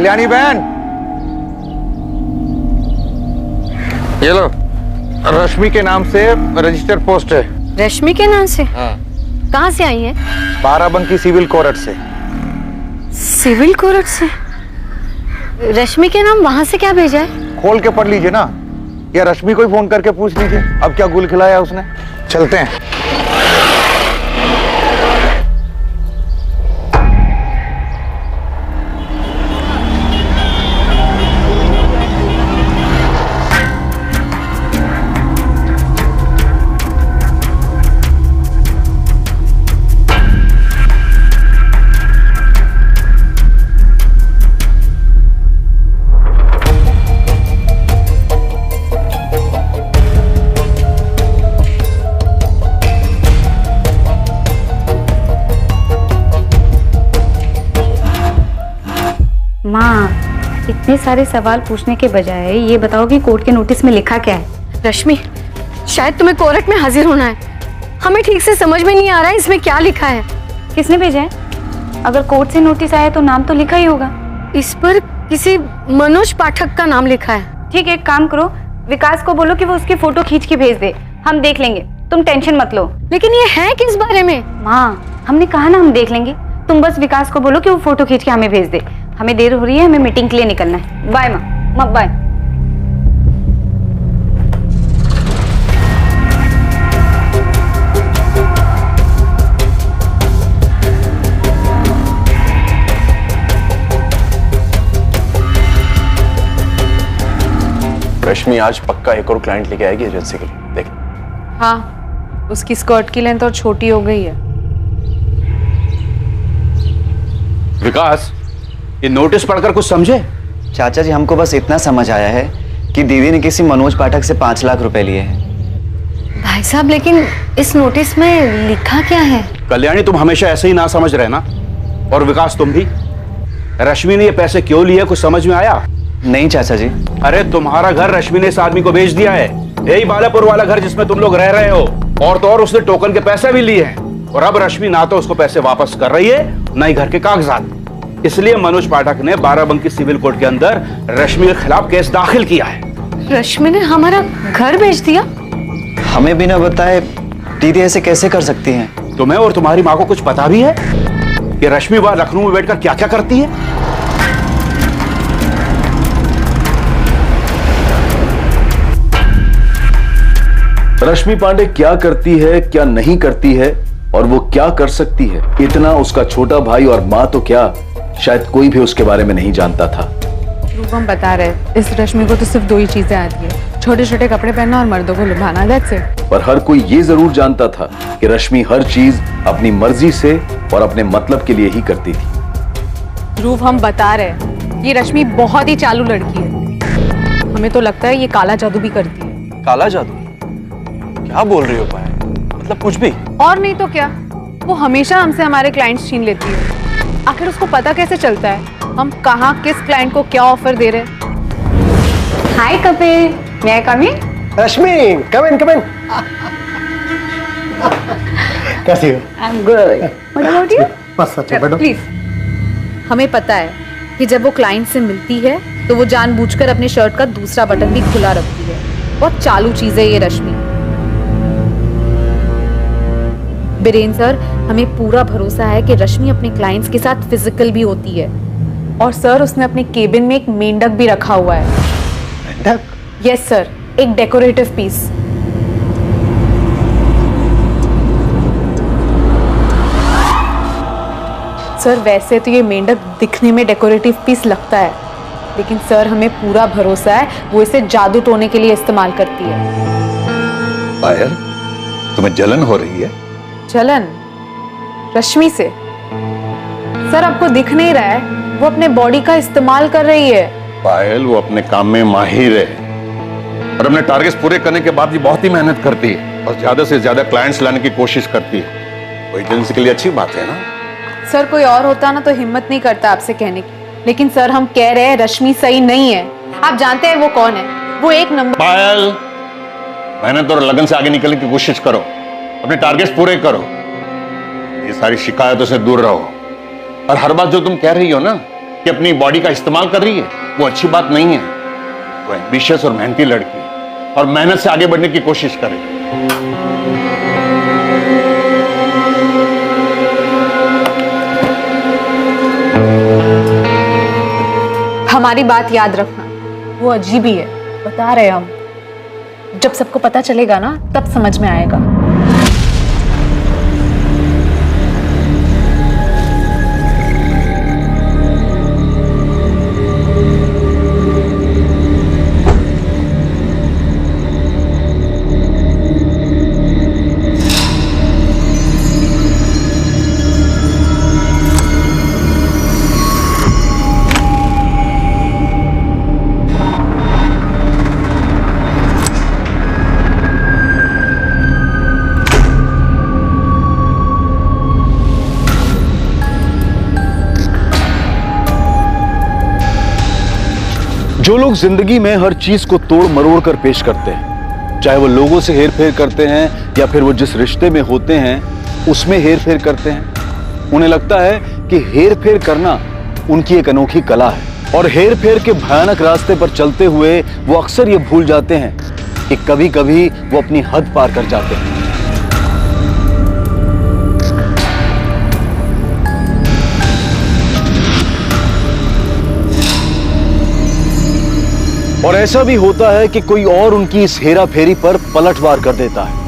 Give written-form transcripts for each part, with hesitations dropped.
कल्याणी बहन, ये लो, रश्मि के नाम से रजिस्टर्ड पोस्ट है। रश्मि के नाम से? हाँ। कहाँ से आई है? बाराबंकी सिविल कोर्ट से। सिविल कोर्ट से? रश्मि के नाम वहां से क्या भेजा है? खोल के पढ़ लीजिए ना, या रश्मि को ही फोन करके पूछ लीजिए अब क्या गुल खिलाया उसने। चलते हैं। माँ, इतने सारे सवाल पूछने के बजाय ये बताओ कि कोर्ट के नोटिस में लिखा क्या है? रश्मि, शायद तुम्हें कोर्ट में हाजिर होना है। हमें ठीक से समझ में नहीं आ रहा है इसमें क्या लिखा है। किसने भेजा है? अगर कोर्ट से नोटिस आया तो नाम तो लिखा ही होगा। इस पर किसी मनोज पाठक का नाम लिखा है। ठीक है, एक काम करो, विकास को बोलो कि वो उसकी फोटो खींच के भेज दे, हम देख लेंगे, तुम टेंशन मत लो। लेकिन ये है किस बारे में? माँ, हमने कहा ना हम देख लेंगे, तुम बस विकास को बोलो कि वो फोटो खींच के हमें भेज दे। हमें देर हो रही है, हमें मीटिंग के लिए निकलना है। बाय माँ, बाय। रश्मि आज पक्का एक और क्लाइंट लेके आएगी एजेंसी के लिए, देख। हाँ, उसकी स्कर्ट की लेंथ और छोटी हो गई है। विकास, ये नोटिस पढ़कर कुछ समझे? चाचा जी, हमको बस इतना समझ आया है कि दीदी ने किसी मनोज पाठक से 5 लाख रुपए लिए हैं। भाई साहब, लेकिन इस नोटिस में लिखा क्या है? कल्याणी, तुम हमेशा ऐसे ही ना समझ रहे ना, और विकास तुम भी। रश्मि ने ये पैसे क्यों लिए, कुछ समझ में आया? नहीं चाचा जी। अरे तुम्हारा घर रश्मि ने इस आदमी को बेच दिया है, यही बालापुर वाला घर जिसमें तुम लोग रह रहे हो। और तो और उसने टोकन के पैसे भी लिए हैं, और अब रश्मि ना तो उसको पैसे वापस कर रही है, ना ही घर के कागजात। इसलिए मनोज पाठक ने बाराबंकी सिविल कोर्ट के अंदर रश्मि के खिलाफ केस दाखिल किया है। रश्मि ने हमारा घर बेच दिया? हमें बिना बताए दीदी ऐसे कैसे कर सकती हैं? तुम्हें और तुम्हारी माँ को कुछ पता भी है कि रश्मि वहां लखनऊ में बैठकर क्या क्या करती है? रश्मि पांडे क्या करती है, क्या नहीं करती है, और वो क्या कर सकती है, इतना उसका छोटा भाई और माँ तो क्या, शायद कोई भी उसके बारे में नहीं जानता था। रूपम बता रहे, इस रश्मि को तो सिर्फ 2 ही चीजें आती है, छोटे छोटे कपड़े पहनना और मर्दों को लुभाना। That's it. पर हर कोई ये जरूर जानता था कि रश्मि हर चीज अपनी मर्जी से और अपने मतलब के लिए ही करती थी। ध्रुव, हम बता रहे, ये रश्मि बहुत ही चालू लड़की है। हमें तो लगता है ये काला जादू भी करती है। काला जादू? क्या बोल रही हो पायल? मतलब कुछ भी? और नहीं तो क्या, वो हमेशा हमसे हमारे क्लाइंट्स छीन लेती है। आखिर उसको पता कैसे चलता है हम कहाँ किस क्लाइंट को क्या ऑफर दे रहे हैं? हाय कपिल, मैं कम इन? रश्मि, कम इन, कम इन। कैसी हो? I am good. What about you? बस अच्छा, बैठो। प्लीज। हमें पता है कि जब वो क्लाइंट से मिलती है तो वो जानबूझकर अपने शर्ट का दूसरा बटन भी खुला रखती है। बहुत चालू चीज है ये रश्मि। बीरेन सर, हमें पूरा भरोसा है कि रश्मि अपने क्लाइंट्स के साथ फिजिकल भी होती है। और सर, उसने अपने केबिन में एक मेंढक भी रखा हुआ है। मेंढक? यस सर, एक डेकोरेटिव पीस। सर, वैसे तो ये मेंढक दिखने में डेकोरेटिव पीस लगता है, लेकिन सर हमें पूरा भरोसा है वो इसे जादू टोने के लिए इस्तेमाल करती है। पायल, तुम्हें जलन हो रही है? जलन? रश्मि से? सर, आपको दिख नहीं रहा है, वो अपने बॉडी का इस्तेमाल कर रही है। पायल, वो अपने काम में माहिर है और अपने टारगेट्स पूरे करने के बाद भी बहुत ही मेहनत करती है और ज्यादा से ज्यादा क्लाइंट्स लाने की कोशिश करती है। वो एजेंसी के लिए अच्छी बात है ना? सर, कोई और होता ना तो हिम्मत नहीं करता आपसे कहने की, लेकिन सर हम कह रहे हैं रश्मि सही नहीं है। आप जानते हैं वो कौन है? वो एक नंबर। पायल, मेहनत और लगन से आगे निकलने की कोशिश करो, अपने टारगेट्स पूरे करो, ये सारी शिकायतों से दूर रहो। और हर बात जो तुम कह रही हो ना, कि अपनी बॉडी का इस्तेमाल कर रही है, वो अच्छी बात नहीं है। वो एम्बिशियस और मेहनती लड़की है और मेहनत से आगे बढ़ने की कोशिश करे। हमारी बात याद रखना, वो अजीब ही है, बता रहे हम। जब सबको पता चलेगा ना, तब समझ में आएगा। जो लोग जिंदगी में हर चीज को तोड़ मरोड़ कर पेश करते हैं, चाहे वो लोगों से हेर फेर करते हैं या फिर वो जिस रिश्ते में होते हैं उसमें हेर फेर करते हैं, उन्हें लगता है कि हेर फेर करना उनकी एक अनोखी कला है। और हेर फेर के भयानक रास्ते पर चलते हुए वो अक्सर ये भूल जाते हैं कि कभी कभी वो अपनी हद पार कर जाते हैं। और ऐसा भी होता है कि कोई और उनकी इस हेरा फेरी पर पलटवार कर देता है।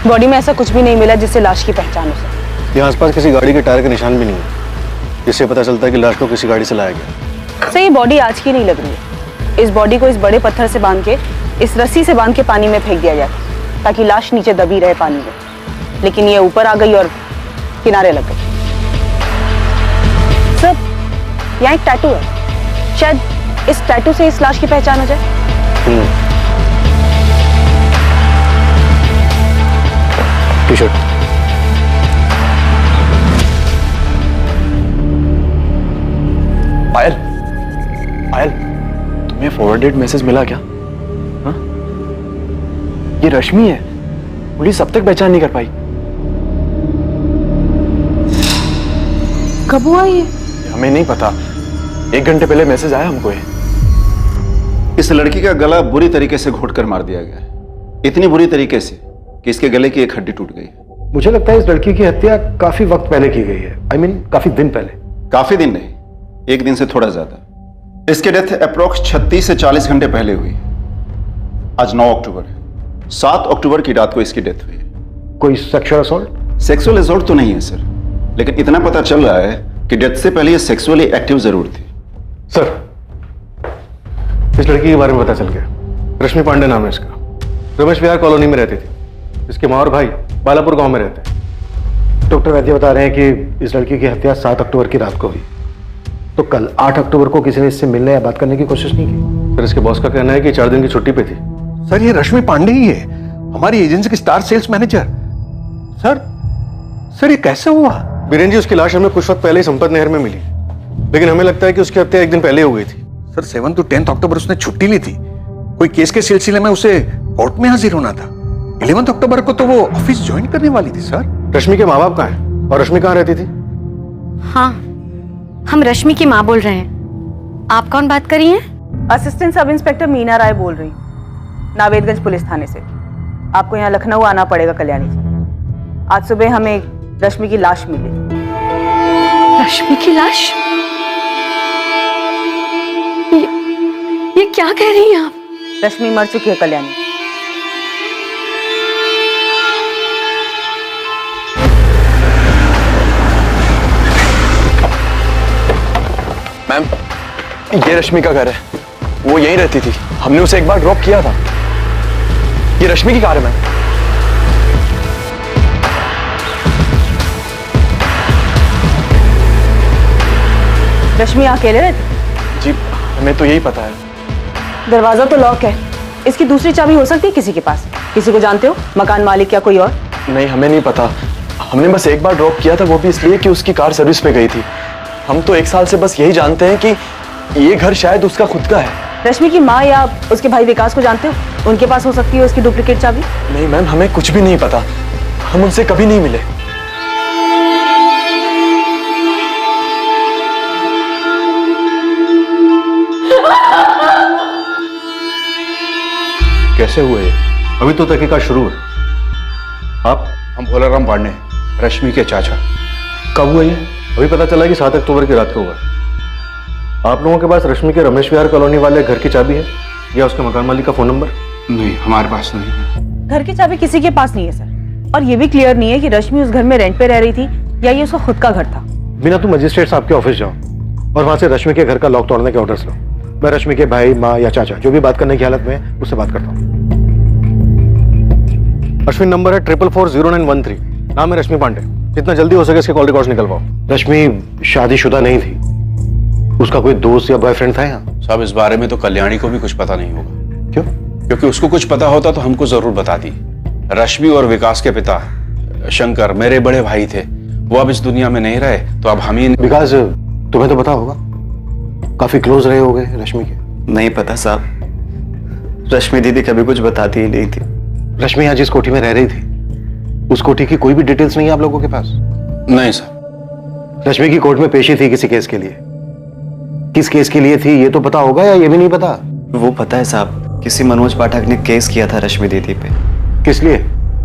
बॉडी में ऐसा कुछ भी नहीं मिला जिससे लाश की पहचान हो सके। यहाँ आसपास किसी गाड़ी के टायर के निशान भी नहीं है, जिससे पता चलता है कि लाश को किसी गाड़ी से लाया गया। सर, ये बॉडी आज की नहीं लग रही है। इस बॉडी को इस बड़े पत्थर से बांध के, इस रस्सी से बांध के पानी में फेंक दिया जाए ताकि लाश नीचे दबी रहे पानी में, लेकिन ये ऊपर आ गई और किनारे लग गई। सर, यहाँ एक टैटू है, शायद इस टैटू से इस लाश की पहचान हो जाए। टी-शर्ट। पायल, पायल, तुम्हें फॉरवर्डेड मैसेज मिला क्या? हाँ? ये रश्मि है। पुलिस अब तक पहचान नहीं कर पाई। कब हुआ ये? हमें नहीं पता, 1 घंटे पहले मैसेज आया हमको ये। इस लड़की का गला बुरी तरीके से घोंट कर मार दिया गया है, इतनी बुरी तरीके से कि इसके गले की एक हड्डी टूट गई है। मुझे लगता है इस लड़की की हत्या काफी वक्त पहले की गई है। I mean, काफी दिन पहले। काफी दिन नहीं, 1 दिन से थोड़ा ज्यादा। इसकी डेथ अप्रोक्स 36 से 40 घंटे पहले हुई। आज 9 अक्टूबर है, 7 अक्टूबर की रात को इसकी डेथ हुई है। कोई सेक्सुअल असॉल्ट? सेक्सुअल असॉल्ट तो नहीं है सर, लेकिन इतना पता चल रहा है कि डेथ से पहले ये सेक्सुअली एक्टिव जरूर थी। सर, इस लड़की के बारे में पता चल गया। रश्मि पांडे नाम है इसका। रमेश विहार कॉलोनी में रहती थी। इसके माँ और भाई बालापुर गांव में रहते हैं। डॉक्टर वैद्य बता रहे हैं कि इस लड़की की हत्या 7 अक्टूबर की रात को हुई। तो कल 8 अक्टूबर को किसी ने इससे मिलने या बात करने की कोशिश नहीं की? सर, इसके बॉस का कहना है कि 4 दिन की छुट्टी पे थी। सर, ये रश्मि पांडे ही है, हमारी एजेंसी की स्टार सेल्स मैनेजर। सर ये कैसे हुआ? बीरेन जी, उसकी लाश हमें कुछ वक्त पहले ही संपत नहर में मिली, लेकिन हमें लगता है कि उसकी हत्या 1 दिन पहले हो गई थी। सर, 7 to 10 अक्टूबर उसने छुट्टी ली थी। कोई केस के सिलसिले में उसे कोर्ट में हाजिर होना था। 11 अक्टूबर को तो वो ऑफिस ज्वाइन करने वाली थी। सर, रश्मि के माँ बाप कहाँ हैं और रश्मि कहाँ रहती थी? हाँ, हम रश्मि की माँ बोल रहे हैं। आप कौन बात कर रही हैं? असिस्टेंट सब इंस्पेक्टर मीना राय बोल रही, नावेदगंज पुलिस थाने से। आपको यहाँ लखनऊ आना पड़ेगा कल्याणी जी। आज सुबह हमें रश्मि की लाश मिली। रश्मि की लाश? ये क्या कह रही हैं आप? रश्मि मर चुकी है कल्याणी। मैम, ये रश्मि का घर है, वो यहीं रहती थी। हमने उसे एक बार ड्रॉप किया था। ये रश्मि की कार है मैम। रश्मि यहाँ अकेले रहती? जी हमें तो यही पता है। दरवाजा तो लॉक है, इसकी दूसरी चाबी हो सकती है किसी के पास? किसी को जानते हो, मकान मालिक या कोई और? नहीं हमें नहीं पता, हमने बस एक बार ड्रॉप किया था, वो भी इसलिए कि उसकी कार सर्विस पे गई थी। हम तो 1 साल से बस यही जानते हैं कि ये घर शायद उसका खुद का है। रश्मि की माँ या उसके भाई विकास को जानते हो? उनके पास हो सकती है उसकी डुप्लीकेट चाबी। नहीं मैम, हमें कुछ भी नहीं पता, हम उनसे कभी नहीं मिले। कैसे हुए ये? अभी तो तहकीकात शुरू है। आप? हम भोलाराम पांडे, रश्मि के चाचा। कब हुआ ये? अभी पता चला कि 7 अक्टूबर की रात को हुआ। आप लोगों के पास रश्मि के रमेश विहार कॉलोनी वाले घर की चाबी है या उसके मकान मालिक का फोन नंबर? नहीं, हमारे पास नहीं है। घर की चाबी किसी के पास नहीं है सर, और ये भी क्लियर नहीं है कि रश्मि उस घर में रेंट पे रह रही थी या ये उसका खुद का घर था। बिना तुम मजिस्ट्रेट साहब के ऑफिस जाओ और वहां से रश्मि के घर का लॉक तोड़ने के ऑर्डर्स लो। मैं रश्मि के भाई, माँ या चाचा जो भी बात करने की हालत में है उससे बात करता हूँ। अश्विन नंबर है 44400913, नाम है रश्मि पांडे। जितना जल्दी हो सके इसके कॉल रिकॉर्ड्स निकलवाओ। रश्मि शादीशुदा नहीं थी, उसका कोई दोस्त या बॉयफ्रेंड था यहाँ? साहब इस बारे में तो कल्याणी को भी कुछ पता नहीं होगा। क्यों? क्योंकि उसको कुछ पता होता तो हमको जरूर बताती। रश्मि और विकास के पिता शंकर मेरे बड़े भाई थे, वो अब इस दुनिया में नहीं रहे, तो अब हम ही। विकास तुम्हें तो पता होगा, काफी क्लोज रहे होगे रश्मि के। नहीं पता साहब, रश्मि दीदी कभी कुछ बताती ही नहीं थी। रश्मि यहाँ जिस कोठी में रह रही थी उस कोठी की कोई भी डिटेल्स नहीं है आप लोगों के पास? नहीं सर। रश्मि की कोर्ट में पेशी थी किसी केस के लिए, किस केस के लिए थी ये तो पता होगा या ये भी नहीं पता? वो पता है साहब, किसी मनोज पाठक ने केस किया था रश्मि दीदी पे। किस लिए?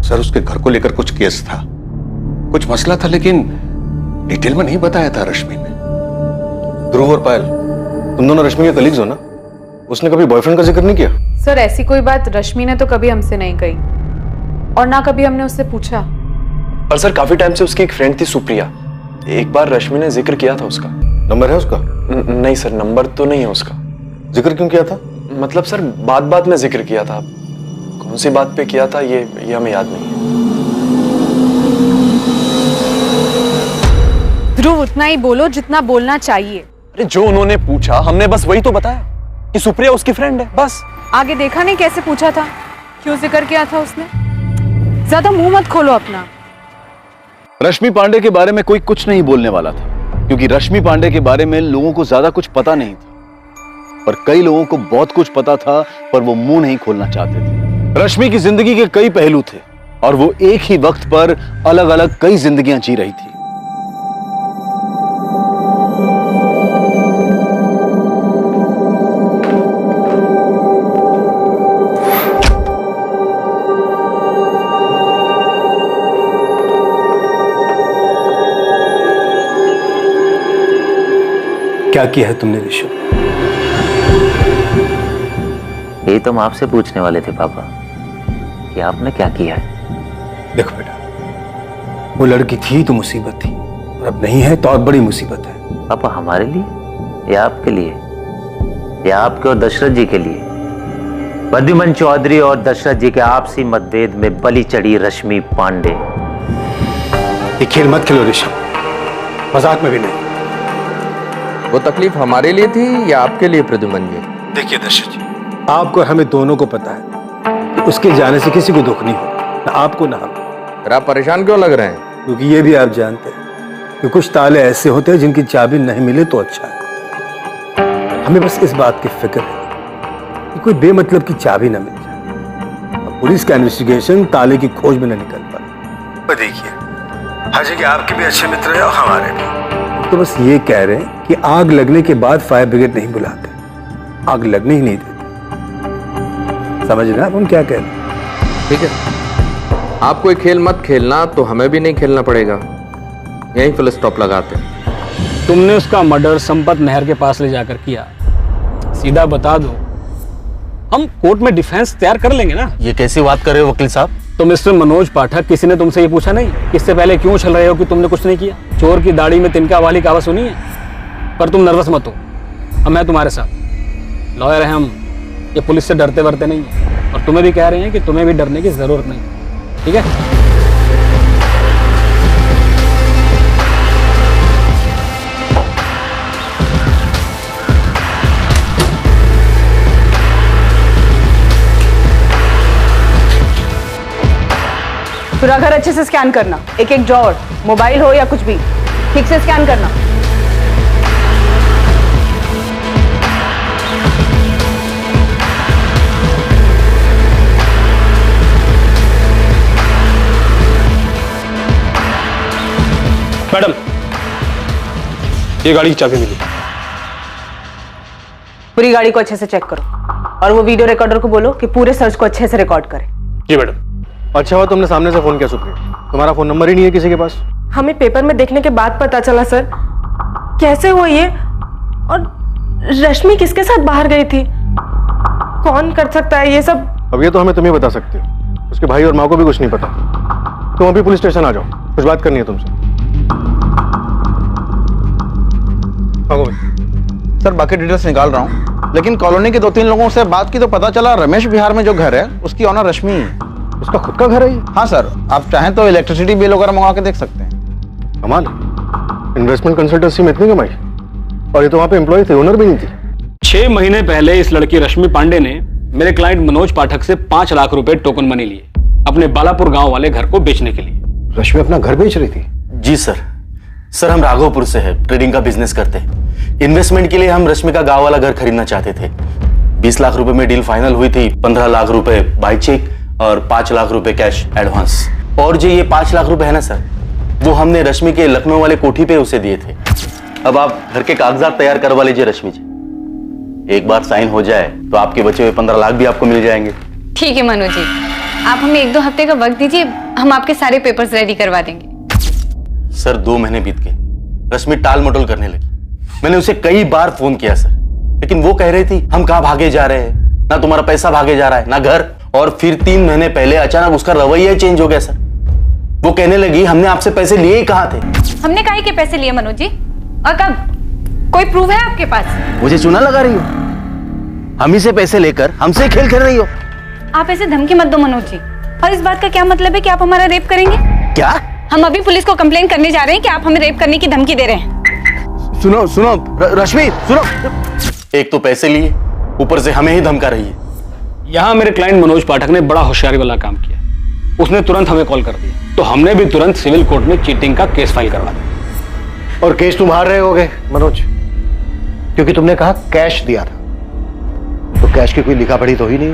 सर उसके घर को लेकर कुछ केस था, कुछ मसला था, लेकिन डिटेल में नहीं बताया था रश्मि ने। ध्रुव और पायल, तुम दोनों रश्मि के कलीग्स हो ना? उसने कभी बॉयफ्रेंड का जिक्र नहीं किया? सर ऐसी कोई बात रश्मि ने तो कभी हमसे नहीं कही, और ना कभी हमने उससे पूछा। पर सर काफी टाइम से उसकी एक फ्रेंड थी सुप्रिया, एक बार रश्मि ने जिक्र किया था उसका। नंबर है उसका? नहीं सर, नंबर तो नहीं है उसका। जिक्र क्यों किया था? मतलब सर बात बात में जिक्र किया था, कौन सी बात पे किया था ये हमें याद नहीं है। ध्रुव उतना ही बोलो जितना बोलना चाहिए। अरे जो उन्होंने पूछा हमने बस वही तो बताया कि सुप्रिया उसकी फ्रेंड है, बस। आगे देखा नहीं कैसे पूछा था, क्यों जिक्र किया था उसने? ज्यादा मुंह मत खोलो अपना। रश्मि पांडे के बारे में कोई कुछ नहीं बोलने वाला था, क्योंकि रश्मि पांडे के बारे में लोगों को ज्यादा कुछ पता नहीं था, और कई लोगों को बहुत कुछ पता था पर वो मुंह नहीं खोलना चाहते थे। रश्मि की जिंदगी के कई पहलू थे और वो एक ही वक्त पर अलग अलग कई जिंदगियां जी रही थी। क्या किया है तुमने ऋषभ? यही तो हम आपसे पूछने वाले थे पापा, कि आपने क्या किया है। देखो बेटा, वो लड़की थी तो मुसीबत थी, और अब नहीं है तो और बड़ी मुसीबत है। पापा हमारे लिए या आपके लिए, या आपके और दशरथ जी के लिए? प्रद्युमन चौधरी और दशरथ जी के आपसी मतभेद में बलि चढ़ी रश्मि पांडे। ये खेल मत खेलो ऋषभ, मजाक में भी नहीं। वो तकलीफ हमारे लिए थी या आपके लिए प्रद्युमन जी? देखिए दशरथ जी, आपको और हमें दोनों को पता है कि उसके जाने से किसी को दुख नहीं होता, ना आपको ना हम। फिर आप परेशान क्यों लग रहे हैं? क्योंकि ये भी आप जानते हैं कि कुछ ताले ऐसे होते हैं जिनकी चाबी नहीं मिले तो अच्छा है। हमें बस इस बात की फिक्र है कि कोई बेमतलब की चाबी ना मिल जाए, अब पुलिस का इन्वेस्टिगेशन ताले की खोज में न निकल पाए। देखिए, हर जगह आपके भी अच्छे मित्र हैं और हमारे भी, तो बस ये कह रहे हैं कि आग लगने के बाद फायर ब्रिगेड नहीं बुलाते, आग लगने ही नहीं देते। समझ रहे हैं आप हम क्या कह रहे हैं? ठीक है, आप कोई खेल मत खेलना तो हमें भी नहीं खेलना पड़ेगा, यहीं फुल स्टॉप लगाते हैं। तुमने उसका मर्डर संपत नहर के पास ले जाकर किया, सीधा बता दो, हम कोर्ट में डिफेंस तैयार कर लेंगे ना। ये कैसी बात कर रहे हो वकील साहब? तो मिस्टर मनोज पाठक, किसी ने तुमसे ये पूछा नहीं इससे पहले क्यों चल रहे हो कि तुमने कुछ नहीं किया? चोर की दाढ़ी में तिनका वाली कहावत सुनी है? पर तुम नर्वस मत हो, अब मैं तुम्हारे साथ लॉयर हैं हम, ये पुलिस से डरते वरते नहीं, और तुम्हें भी कह रहे हैं कि तुम्हें भी डरने की जरूरत नहीं, ठीक है? पूरा घर अच्छे से स्कैन करना, एक एक ड्रॉअर, मोबाइल हो या कुछ भी, ठीक से स्कैन करना। मैडम, ये गाड़ी की चाबी मिली। पूरी गाड़ी को अच्छे से चेक करो और वो वीडियो रिकॉर्डर को बोलो कि पूरे सर्च को अच्छे से रिकॉर्ड करे। जी मैडम। अच्छा हुआ तुमने सामने से फोन किया सुप्रीम, तुम्हारा फोन नंबर ही नहीं है किसी के पास। हमें पेपर में देखने के बाद पता चला सर। कैसे हुआ ये? और रश्मि किसके साथ बाहर गई थी? कौन कर सकता है ये सब? अब ये तो हमें तुम ही बता सकते हो, उसके भाई और माँ को भी कुछ नहीं पता। तुम अभी पुलिस स्टेशन आ जाओ, कुछ बात करनी है तुमसे। सर बाकी डिटेल्स निकाल रहा हूँ, लेकिन कॉलोनी के 2-3 लोगों से बात की तो पता चला रमेश विहार में जो घर है उसकी ऑनर रश्मि है। उसका खुद का घर है? हाँ सर, आप चाहें तो इलेक्ट्रिसिटी बिल वगैरह मंगा के देख सकते हैं। कमाल, इन्वेस्टमेंट कंसल्टेंसी में इतनी कमाई, और ये तो वहाँ पे एम्प्लॉय थे, ओनर भी नहीं थी। 6 महीने पहले इस लड़की रश्मि पांडे ने मेरे क्लाइंट मनोज पाठक से 5 लाख रुपए टोकन मनी लिए अपने बालापुर गांव वाले घर को बेचने के लिए। रश्मि अपना घर बेच रही थी? जी सर, हम राघवपुर से है, ट्रेडिंग का बिजनेस करते हैं। इन्वेस्टमेंट के लिए हम रश्मि का गांव वाला घर खरीदना चाहते थे। 20 लाख रुपए में डील फाइनल हुई थी, 15 लाख रुपए बाय चेक और 5 लाख रुपए कैश एडवांस। और जो ये 5 लाख रुपए है ना सर, वो हमने रश्मि के लखनऊ वाले कोठी पे उसे दिए थे। अब आप घर के कागजात तैयार करवा लीजिए रश्मि जी, एक बार साइन हो जाए तो आपके बचे हुए 15 लाख भी आपको मिल जाएंगे। ठीक है मनोज जी, आप हमें 1-2 हफ्ते का वक्त दीजिए, हम आपके सारे पेपर्स रेडी करवा देंगे। सर 2 महीने बीत गए, रश्मि टाल मटोल करने लगी। मैंने उसे कई बार फोन किया सर, लेकिन वो कह रही थी हम कहां भागे जा रहे हैं, ना तुम्हारा पैसा भागे जा रहा है ना घर। और फिर 3 महीने पहले अचानक उसका रवैया चेंज हो गया सर। वो कहने लगी हमने आपसे पैसे लिए ही कहां थे। हमने काहे के पैसे लिए मनोज जी, और कब? कोई प्रूफ है आपके पास? मुझे चूना लगा रही हो, हम ही से पैसे लेकर हमसे खेल खेल रही हो। आप ऐसे धमकी मत दो मनोज जी। और इस बात का क्या मतलब है कि आप हमारा रेप करेंगे? क्या? हम अभी पुलिस को कंप्लेन करने जा रहे हैं कि आप हमें रेप करने की धमकी दे रहे हैं। सुनो रश्मि सुनो, एक तो पैसे लिए, ऊपर से हमें ही धमका रही है। यहाँ मेरे क्लाइंट मनोज पाठक ने बड़ा होशियारी वाला काम किया। उसने तुरंत हमें कॉल कर दिया, तो हमने भी तुरंत सिविल कोर्ट में चीटिंग का केस फाइल करवा दिया। और केस तुम हार रहे होगे मनोज, क्योंकि तुमने कहा कैश दिया था, तो कैश की कोई लिखा पढ़ी तो ही नहीं।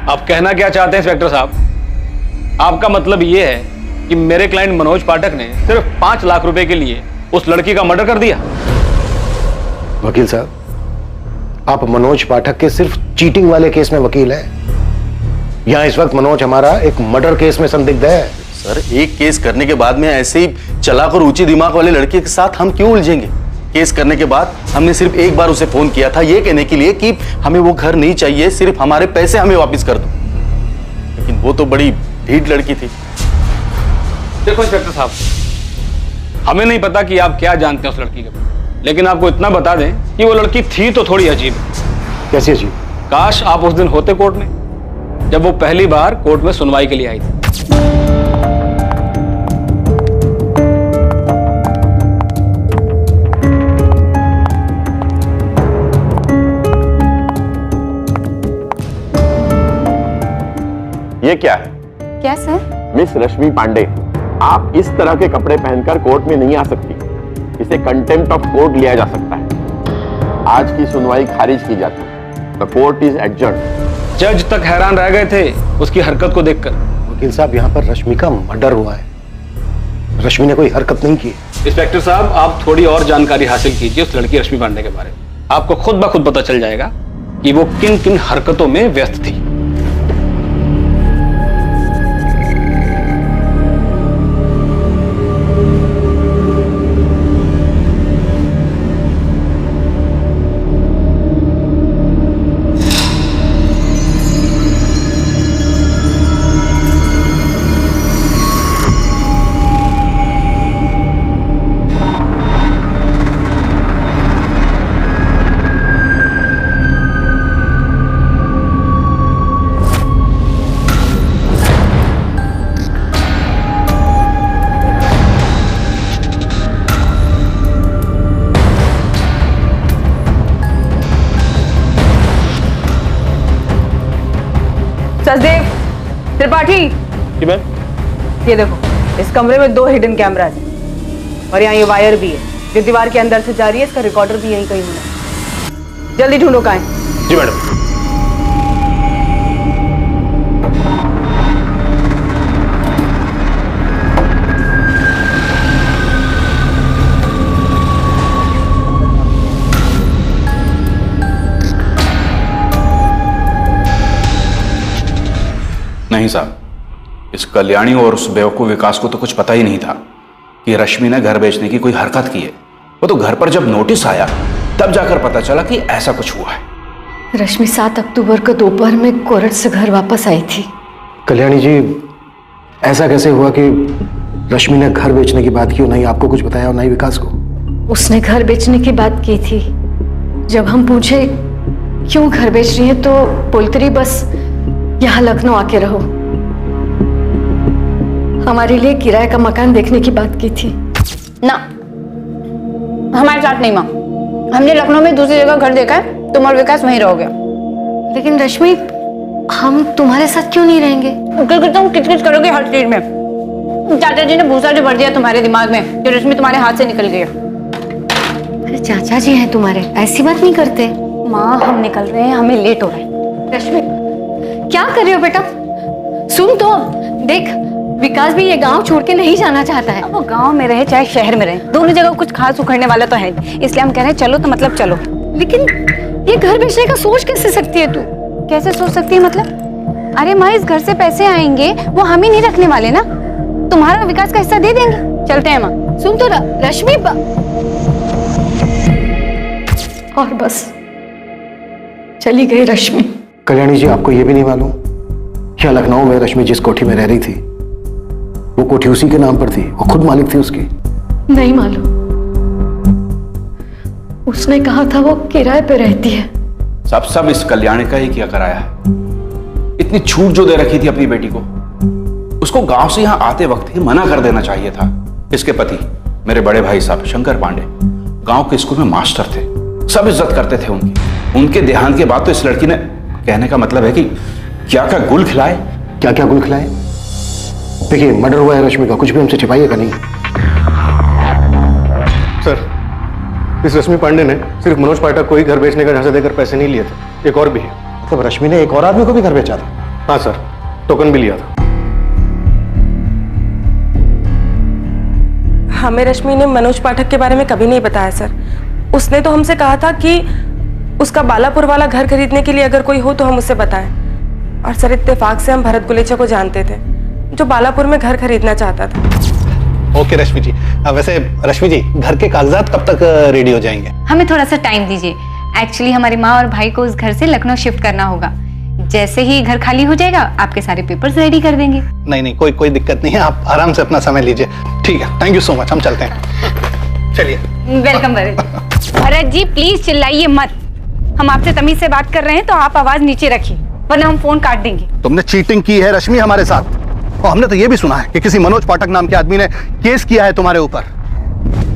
आप कहना क्या चाहते हैं इंस्पेक्टर साहब? आपका मतलब ये है कि मेरे क्लाइंट मनोज पाठक ने सिर्फ 5 लाख रुपए के लिए उस लड़की का मर्डर कर दिया? वकील साहब, आप मनोज पाठक के सिर्फ चीटिंग वाले केस में वकील हैं। यहां इस वक्त मनोज हमारा एक मर्डर केस में संदिग्ध है। सर एक केस करने के बाद में ऐसे ही चलाक और ऊंची दिमाग वाले लड़के के साथ हम क्यों उलझेंगे? केस करने के बाद हमने सिर्फ एक बार उसे फोन किया था ये कहने के लिए कि हमें वो घर नहीं चाहिए, सिर्फ हमारे पैसे हमें वापस कर दो। लेकिन वो तो बड़ी ढीठ लड़की थी। देखो इंस्पेक्टर साहब, हमें नहीं पता कि आप क्या जानते हैं उस लड़की के बारे में, लेकिन आपको इतना बता दें कि वो लड़की थी तो थोड़ी अजीब। कैसी अजीब? काश आप उस दिन होते कोर्ट में, जब वो पहली बार कोर्ट में सुनवाई के लिए आई थी। ये क्या है? क्या सर? मिस रश्मि पांडे, आप इस तरह के कपड़े पहनकर कोर्ट में नहीं आ सकती। इसे कंटेम्प्ट ऑफ कोर्ट लिया जा सकता है। आज की सुनवाई खारिज की जाती है। The court is adjourned. जज तक हैरान रह गए थे उसकी हरकत को देखकर। वकील साहब, यहाँ पर रश्मि का मर्डर हुआ है, रश्मि ने कोई हरकत नहीं की। इंस्पेक्टर साहब, आप थोड़ी और जानकारी हासिल कीजिए उस लड़की रश्मि पांडे के बारे में। आपको खुद ब खुद पता चल जाएगा कि वो किन किन हरकतों में व्यस्त थी। सचदेव त्रिपाठी, जी मैम। ये देखो, इस कमरे में 2 हिडन कैमराज हैं और यहाँ ये वायर भी है जो दीवार के अंदर से जा रही है। इसका रिकॉर्डर भी यहीं कहीं होना है। जल्दी ढूंढो कहाँ है। जी मैडम। नहीं साहब, इस कल्याणी और उस बेवकूफ विकास को तो कुछ पता ही नहीं था कि रश्मि ने घर बेचने की कोई हरकत की है। वो तो घर पर जब नोटिस आया तब जाकर पता चला कि ऐसा कुछ हुआ है। रश्मि 7 अक्टूबर को दोपहर में कोरट से घर वापस आई थी। कल्याणी जी, ऐसा कैसे हुआ कि रश्मि ने घर बेचने की बात की और नहीं आपको कुछ बताया और नहीं विकास को? उसने घर बेचने की बात की थी। जब हम पूछे क्यों घर बेच रही है तो बोलती रही बस यहाँ लखनऊ आके रहो। हमारे लिए किराए का मकान देखने की बात की थी। ना, हमारे साथ नहीं माँ। हमने लखनऊ में दूसरी जगह घर देखा है, तुम और विकास वहीं रहोगे। लेकिन रश्मि, हम तुम्हारे साथ क्यों नहीं रहेंगे? क्योंकि तुम किच-किच करोगे हर चीज में। चाचा जी ने भूसा जो भर दिया तुम्हारे दिमाग में, जो रश्मि तुम्हारे हाथ से निकल गई। अरे चाचा जी हैं तुम्हारे, ऐसी बात नहीं करते। माँ, हम निकल रहे हैं, हमें लेट हो रहा है। रश्मि, क्या कर रही हो बेटा? सुन तो, देख विकास भी ये गांव छोड़ के नहीं जाना चाहता है। अब वो गांव में रहे चाहे शहर में रहे, दोनों जगह कुछ खास उखड़ने वाला तो है, इसलिए हम कह रहे हैं चलो तो मतलब चलो। लेकिन ये घर बेचने का सोच कैसे सकती है तू? कैसे सोच सकती है मतलब? अरे माँ, इस घर से पैसे आएंगे वो हम ही नहीं रखने वाले ना, तुम्हारा विकास का हिस्सा दे देंगे। चलते हैं माँ। सुन तो रश्मि, और बस चली गई रश्मि। कल्याणी जी, आपको ये भी नहीं मालूम क्या लखनऊ में रश्मि जिस कोठी में रह रही थी वो कोठी उसी के नाम पर थी, वो खुद मालिक थी उसकी। नहीं मालूम, उसने कहा था वो किराए पे रहती है। सब इस कल्याणी का ही किया कराया है। इतनी छूट जो दे रखी थी अपनी बेटी को, उसको गांव से यहां आते वक्त ही मना कर देना चाहिए था। इसके पति मेरे बड़े भाई साहब शंकर पांडे गांव के स्कूल में मास्टर थे, सब इज्जत करते थे उनकी। उनके देहांत के बाद तो इस लड़की ने, कहने का मतलब है कि क्या क्या गुल खिलाए। क्या क्या गुल खिलाए? देखिए, मर्डर हुआ है रश्मि का, कुछ भी हमसे छिपाइएगा नहीं। सर, इस रश्मि पांडे ने सिर्फ मनोज पाठक को ही घर बेचने का झांसा देकर पैसे नहीं लिए थे, एक और भी है। मतलब रश्मि ने एक और आदमी को भी घर बेचा था? हाँ सर, टोकन भी लिया था। हमें रश्मि ने मनोज पाठक के बारे में कभी नहीं बताया सर। उसने तो हमसे कहा था कि उसका बालापुर वाला घर खरीदने के लिए अगर कोई हो तो हम उससे बताएं। और सर, इत्तेफाक से हम भरत गुलेचा को जानते थे जो बालापुर में घर खरीदना चाहता था। ओके रश्मि जी, वैसे रश्मि जी, घर के कागजात कब तक रेडी हो जाएंगे? हमें थोड़ा सा टाइम दीजिए। एक्चुअली हमारी माँ और भाई को उस घर से लखनऊ शिफ्ट करना होगा। जैसे ही घर खाली हो जाएगा आपके सारे पेपर्स रेडी कर देंगे। नहीं, कोई दिक्कत नहीं है, आप आराम से अपना समय लीजिए। ठीक है, थैंक यू सो मच, हम चलते हैं। चलिए। वेलकम भरत जी, प्लीज चिल्लाइए मत। हम आपसे तमीज से बात कर रहे हैं तो आप आवाज नीचे रखिए, वरना हम फोन काट देंगे। तुमने चीटिंग की है रश्मि हमारे साथ, और हमने तो ये भी सुना है कि किसी मनोज पाठक नाम के आदमी ने केस किया है तुम्हारे ऊपर।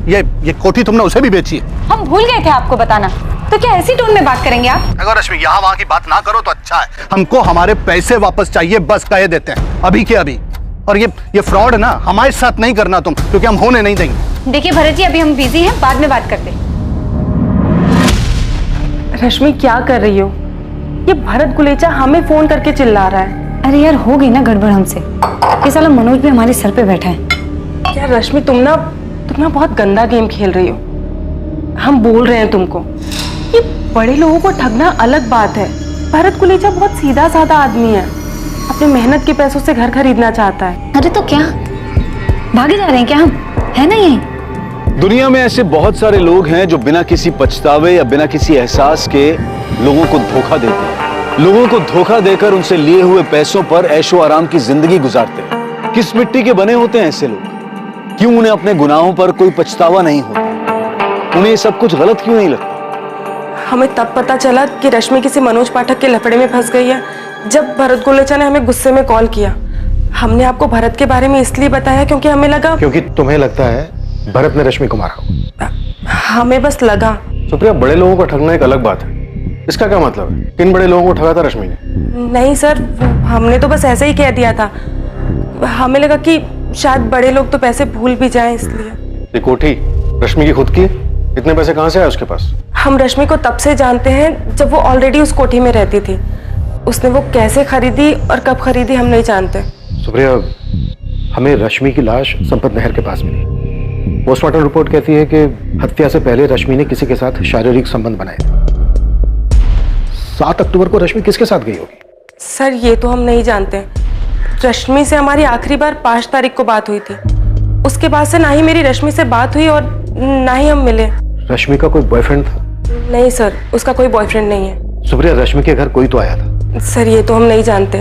ये कोठी तुमने उसे भी बेची है। हम भूल गए थे आपको बताना, तो क्या ऐसी टोन में बात करेंगे आप? अगर रश्मि यहाँ वहाँ की बात ना करो तो अच्छा है। हमको हमारे पैसे वापस चाहिए, बस कह देते हैं अभी के अभी। और ये फ्रॉड ना हमारे साथ नहीं करना तुम, क्योंकि हम होने नहीं देंगे। देखिए भरत जी, अभी हम बिजी हैं, बाद में बात करते हैं। रश्मि, क्या कर रही हो? ये भरत गुलेचा हमें फोन करके चिल्ला रहा है। अरे यार, हो गई ना गड़बड़ हमसे। ये साला मनोज भी हमारे सर पे बैठा है। यार रश्मि, तुम ना बहुत गंदा गेम खेल रही हो। हम बोल रहे हैं तुमको, ये बड़े लोगों को ठगना अलग बात है। भरत गुलेचा बहुत सीधा साधा आदमी है, अपने मेहनत के पैसों से घर खरीदना चाहता है। अरे तो क्या भागे जा रहे हैं क्या हम, है ना? यही दुनिया में ऐसे बहुत सारे लोग हैं जो बिना किसी पछतावे या बिना किसी एहसास के लोगों को धोखा देते हैं। लोगों को धोखा देकर उनसे लिए हुए पैसों पर ऐशो आराम की जिंदगी गुजारते हैं। किस मिट्टी के बने होते हैं ऐसे लोग? क्यों उन्हें अपने गुनाहों पर कोई पछतावा नहीं होता? उन्हें ये सब कुछ गलत क्यों नहीं लगता? हमें तब पता चला कि रश्मि किसी मनोज पाठक के लफड़े में फंस गई है जब भरत गुलेचा ने हमें गुस्से में कॉल किया। हमने आपको भरत के बारे में इसलिए बताया क्योंकि हमें लगा, क्योंकि तुम्हें लगता है भरत ने रश्मि को मारा। हमें बस लगा। सुप्रिया, बड़े लोगों को ठगना एक अलग बात है, इसका क्या मतलब है? किन बड़े लोगों को ठगा था रश्मि ने? नहीं सर, हमने तो बस ऐसे ही कह दिया था। हमें लगा कि शायद बड़े लोग तो पैसे भूल भी जाएं इसलिए। ये कोठी रश्मि की खुद की है? इतने पैसे कहाँ से आए उसके पास? हम रश्मि को तब से जानते हैं जब वो ऑलरेडी उस कोठी में रहती थी। उसने वो कैसे खरीदी और कब खरीदी हम नहीं जानते। सुप्रिया, हमें रश्मि की लाश संपत नहर के पास मिली। पोस्टमार्टम रिपोर्ट कहती है कि हत्या से पहले रश्मि ने किसी के साथ शारीरिक संबंध बनाए थे। 7 अक्टूबर को रश्मि किसके साथ गई होगी? सर ये तो हम नहीं जानते। रश्मि से हमारी आखिरी बार 5 तारीख को बात हुई थी। उसके बाद से ना ही मेरी रश्मि से बात हुई और ना ही हम मिले। रश्मि का कोई बॉयफ्रेंड था? नहीं सर, उसका कोई बॉयफ्रेंड नहीं है। सुप्रिया, रश्मि के घर कोई तो आया था। सर ये तो हम नहीं जानते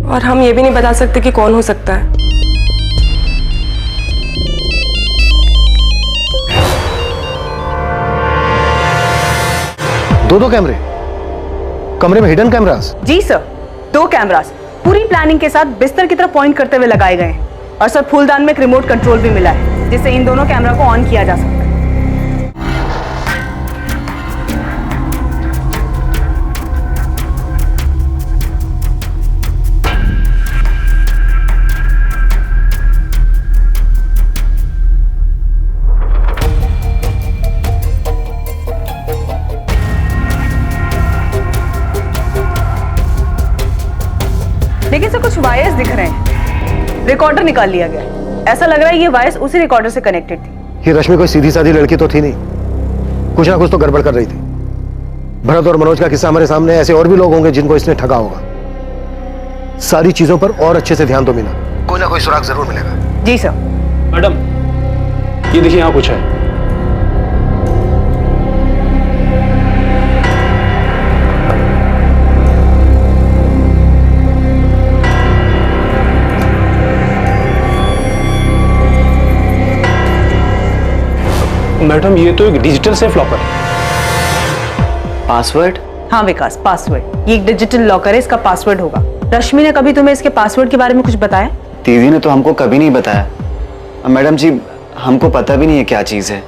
और हम ये भी नहीं बता सकते कि कौन हो सकता है। दो कैमरे कमरे में, हिडन कैमरास? जी सर, 2 कैमरास पूरी प्लानिंग के साथ बिस्तर की तरफ पॉइंट करते हुए लगाए गए हैं। और सर फूलदान में एक रिमोट कंट्रोल भी मिला है जिससे इन दोनों कैमरा को ऑन किया जा सकता है। लेकिन सर कुछ वायर्स दिख रहे हैं। रिकॉर्डर निकाल लिया गया। ऐसा लग रहा है ये वायर्स उसी रिकॉर्डर से कनेक्टेड थी। ये रश्मि कोई सीधी साधी लड़की तो थी नहीं, कुछ ना कुछ तो गड़बड़ कर रही थी। भरत और मनोज का किस्सा हमारे सामने, ऐसे और भी लोग होंगे जिनको इसने ठगा होगा। सारी चीजों पर और अच्छे से ध्यान दो मीना, कोई ना कोई सुराग जरूर मिलेगा। जी सर। मैडम ये देखिए यहाँ कुछ है। मैडम ये तो एक डिजिटल सेफ लॉकर है। पासवर्ड? हाँ विकास, पासवर्ड। ये एक डिजिटल लॉकर है, इसका पासवर्ड होगा। रश्मि ने कभी तुम्हें इसके पासवर्ड के बारे में कुछ बताया? दीदी ने तो हमको कभी नहीं बताया। मैडम जी, हमको पता भी नहीं है क्या चीज है।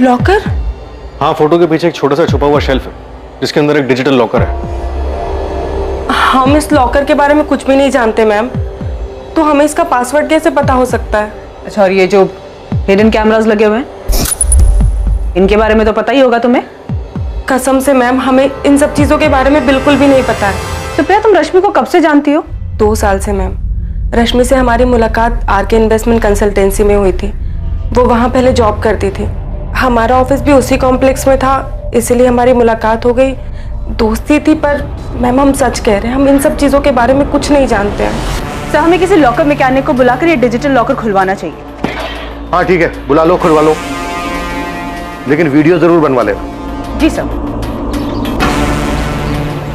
लॉकर? हाँ, फोटो के पीछे एक छोटा सा छुपा हुआ शेल्फ है जिसके अंदर एक डिजिटल लॉकर है। हम इस लॉकर के बारे में कुछ भी नहीं जानते मैम, तो हमें इसका पासवर्ड कैसे पता हो सकता है? अच्छा, और ये जो हिडन कैमरास लगे हुए हैं, इनके बारे में तो पता ही होगा तुम्हें? कसम से मैम, हमें इन सब चीजों के बारे में बिल्कुल भी नहीं पता है। तो प्रिया, तुम रश्मि को कब से जानती हो? 2 साल से मैम। रश्मि से हमारी मुलाकात आरके इन्वेस्टमेंट कंसल्टेंसी में हुई थी। वो वहाँ पहले जॉब करती थी। हमारा ऑफिस भी उसी कॉम्प्लेक्स में था, इसलिए हमारी मुलाकात हो गई। दोस्ती थी, पर मैम हम सच कह रहे हैं, हम इन सब चीजों के बारे में कुछ नहीं जानते हैं। सर, हमें किसी लॉकर मैकेनिक को बुलाकर ये डिजिटल लॉकर खुलवाना चाहिए। हाँ ठीक है, बुला लो, खुलवा लो, लेकिन वीडियो जरूर बनवा लेना। जी सर।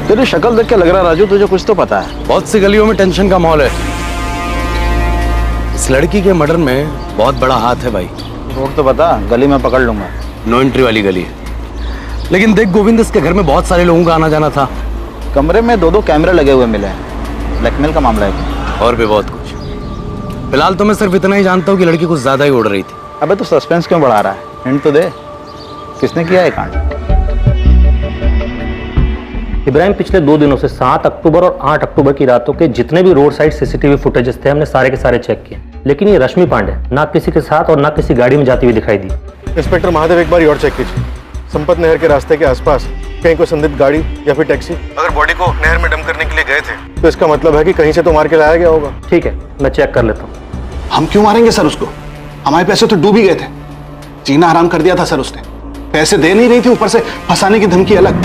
तेरी शक्ल देख के लग रहा है राजू तुझे कुछ तो पता है। बहुत सी गलियों में टेंशन का माहौल है। इस लड़की के मर्डर में बहुत बड़ा हाथ है भाई। रोड तो बता, गली में पकड़ लूंगा। नो एंट्री वाली गली है। लेकिन देख गोविंद, इसके घर में बहुत सारे लोगों का आना जाना था। कमरे में 2 कैमरे लगे हुए मिले हैं। ब्लैकमेल का मामला है। और भी बहुत कुछ। फिलहाल तो मैं सिर्फ इतना ही जानता हूँ कि लड़की कुछ ज्यादा ही उड़ रही थी। अबे तो सस्पेंस क्यों बढ़ा रहा है? हिंट तो दे, किसने किया है कांड? इब्राहिम, पिछले 2 दिनों से 7 अक्टूबर और 8 अक्टूबर की रातों के जितने भी रोड साइड सीसीटीवी फुटेजेस थे, हमने सारे के सारे चेक किए, लेकिन ये रश्मि पांडे ना किसी के साथ और ना किसी गाड़ी में जाती हुई दिखाई दी। इंस्पेक्टर महादेव, एक बार और चेक कीजिए। संपत नहर के रास्ते के आसपास कहीं कोई संदिग्ध गाड़ी या फिर टैक्सी। अगर बॉडी को नहर में डंप करने के लिए गए थे तो इसका मतलब है कि कहीं से तो मार के लाया गया होगा। ठीक है, मैं चेक कर लेता हूँ। हम क्यों मारेंगे सर उसको? हमारे पैसे तो डूब ही गए थे। जीना हराम कर दिया था सर उसने। पैसे दे नहीं रही थी, ऊपर से फंसाने की धमकी अलग।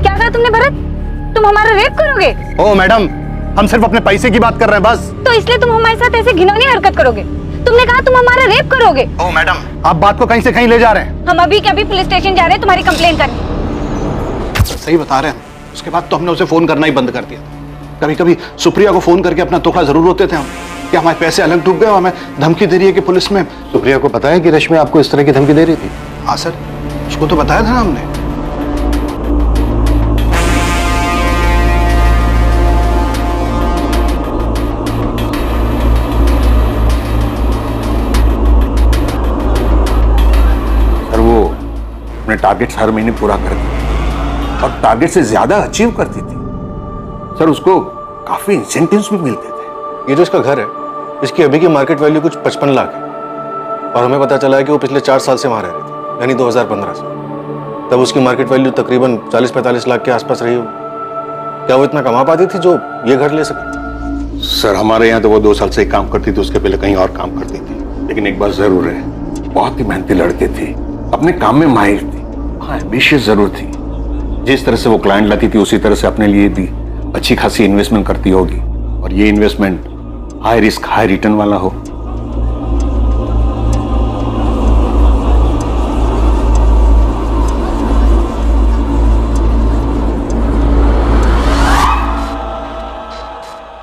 क्या कहा तुमने भरत? तुम हमारा रेप करोगे? ओ मैडम, हम सिर्फ अपने पैसे की बात कर रहे हैं बस। तो इसलिए तुम हमारे साथ ऐसे घिनौनी हरकत करोगे? तुमने कहा तुम हमारा रेप करोगे। ओ मैडम, आप बात को कहीं से कहीं ले जा रहे हैं। हम अभी के अभी पुलिस स्टेशन जा रहे हैं तुम्हारी कंप्लेंट करने। सही बता रहे हैं। उसके बाद तो हमने उसे फोन करना ही बंद कर दिया। कभी कभी सुप्रिया को फोन करके अपना टुकड़ा जरूर होते थे हम कि हमारे पैसे अलग डूब गए और हमें धमकी दे रही है कि पुलिस में। सुप्रिया को पता है कि रश्मि आपको इस तरह की धमकी दे रही थी? हाँ सर, उसको तो बताया था ना हमने। सर वो अपने टारगेट हर महीने पूरा कर दिया और टारगेट से ज्यादा अचीव करती थी। सर उसको काफी इंसेंटिव्स भी मिलते थे। ये जो इसका घर है, इसकी अभी की मार्केट वैल्यू कुछ 55 लाख है और हमें पता चला है कि वो पिछले 4 साल से वहां रह रही थी, यानी 2015 से। तब उसकी मार्केट वैल्यू तकरीबन 40-45 लाख के आसपास रही होगी। क्या वो इतना कमा पाती थी जो ये घर ले सके? सर हमारे यहाँ तो वो 2 साल से ही काम करती थी, उसके पहले कहीं और काम करती थी। लेकिन एक बात जरूर है, बहुत ही मेहनती लड़की थी, अपने काम में माहिर थी, हाँ एम्बिशियस जरूर थी। जिस तरह से वो क्लाइंट लाती थी उसी तरह से अपने लिए भी अच्छी खासी इन्वेस्टमेंट करती होगी, और ये investment high risk high return वाला हो।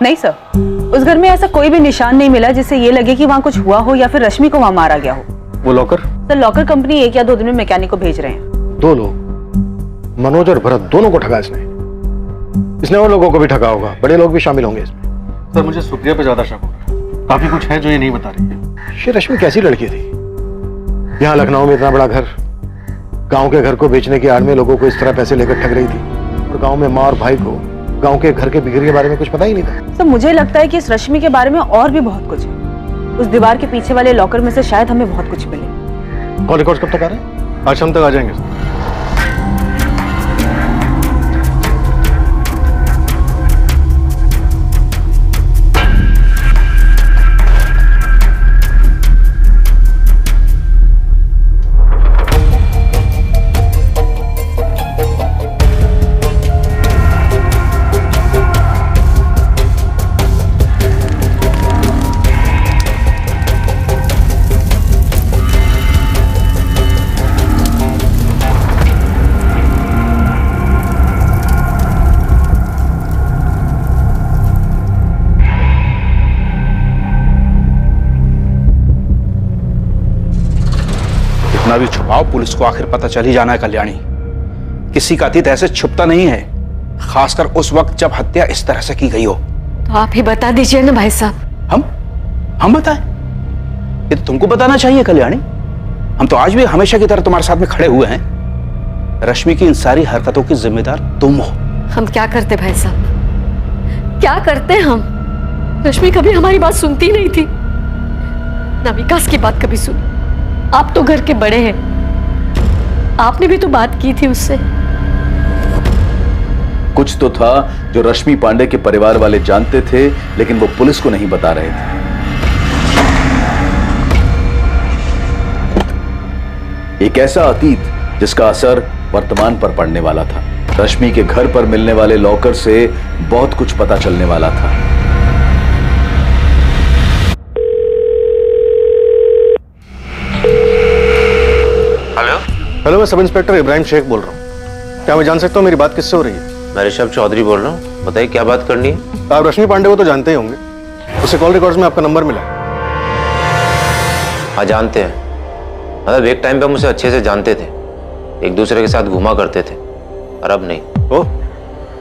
नहीं सर, उस घर में ऐसा कोई भी निशान नहीं मिला जिससे ये लगे कि वहाँ कुछ हुआ हो या फिर रश्मि को वहाँ मारा गया हो। वो लॉकर? सर लॉकर कंपनी 1 या 2 दिन में मैकेनिक को भेज रहे हैं। 2 लोग, मनोज और भरत, दोनों को ठगा इसने और लोगों को भी ठगा होगा, बड़े लोग भी शामिल होंगे इसमें। सर मुझे सुप्रिया पे ज्यादा शक हो रहा है, काफी कुछ है जो ये नहीं बता रही है। ये रश्मि कैसी लड़की थी? यहाँ लखनऊ में इतना बड़ा घर, गांव के घर को बेचने की आड़ में लोगों को इस तरह पैसे लेकर ठग रही थी, और गांव में माँ और भाई को गांव के घर के बिक्री के बारे में कुछ पता ही नहीं था। सर मुझे लगता है कि इस रश्मि के बारे में और भी बहुत कुछ है। उस दीवार के पीछे वाले लॉकर में से शायद हमें बहुत कुछ मिले। कॉल रिकॉर्ड्स कब तक आ रहे हैं? आज शाम तक आ जाएंगे सर। भी छुपाओ, पुलिस को आखिर पता चल ही जाना है कल्याणी। किसी का अतीत ऐसे छुपता नहीं है, खासकर उस वक्त जब हत्या इस तरह से की गई हो। तो आप ही बता दीजिए ना भाई साहब। हम बताएं? ये तो तुमको बताना चाहिए कल्याणी। हम तो आज भी हमेशा की तरह तुम्हारे साथ में खड़े हुए हैं। रश्मि की इन सारी हरकतों की जिम्मेदार तुम हो। हम क्या करते भाई साहब, क्या करते हम? रश्मि कभी हमारी बात सुनती नहीं थी, ना विकास की बात कभी सुनी। आप तो घर के बड़े हैं, आपने भी तो बात की थी उससे। कुछ तो था जो रश्मि पांडे के परिवार वाले जानते थे, लेकिन वो पुलिस को नहीं बता रहे थे। एक ऐसा अतीत जिसका असर वर्तमान पर पड़ने वाला था। रश्मि के घर पर मिलने वाले लॉकर से बहुत कुछ पता चलने वाला था। हेलो, मैं सब इंस्पेक्टर इब्राहिम शेख बोल रहा हूँ। क्या मैं जान सकता हूँ मेरी बात किससे हो रही है? मैं ऋषभ चौधरी बोल रहा हूँ, बताइए क्या बात करनी है? आप रश्मि पांडे को तो जानते ही होंगे, उसे कॉल रिकॉर्ड्स में आपका नंबर मिला। हाँ जानते हैं, मतलब एक टाइम पे हम उसे अच्छे से जानते थे, एक दूसरे के साथ घुमा करते थे, और अब नहीं। ओह,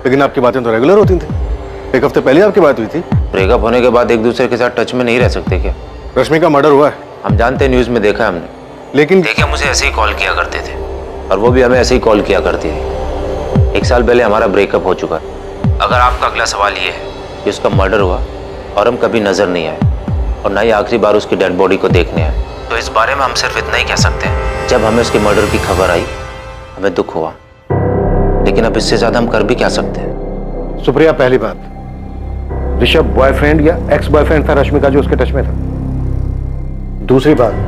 लेकिन आपकी बातें तो रेगुलर होती थी। एक हफ्ते पहले आपकी बात हुई थी। ब्रेकअप होने के बाद एक दूसरे के साथ टच में नहीं रह सकते क्या? रश्मि का मर्डर हुआ है। हम जानते हैं, न्यूज में देखा है हमने, लेकिन देखिए हम उसे ऐसे ही कॉल किया करते थे और वो भी हमें ऐसे ही कॉल किया करती थी। 1 साल पहले हमारा ब्रेकअप हो चुका है। अगर आपका अगला सवाल ये है कि उसका मर्डर हुआ और हम कभी नजर नहीं आए और ना ही आखिरी बार उसकी डेड बॉडी को देखने आए, तो इस बारे में हम सिर्फ इतना ही कह सकते हैं, जब हमें उसके मर्डर की खबर आई हमें दुख हुआ, लेकिन अब इससे ज्यादा हम कर भी क्या सकते हैं? सुप्रिया, पहली बात, ऋषभ बॉयफ्रेंड या एक्स बॉयफ्रेंड था रश्मि का जो उसके टच में था? दूसरी बात,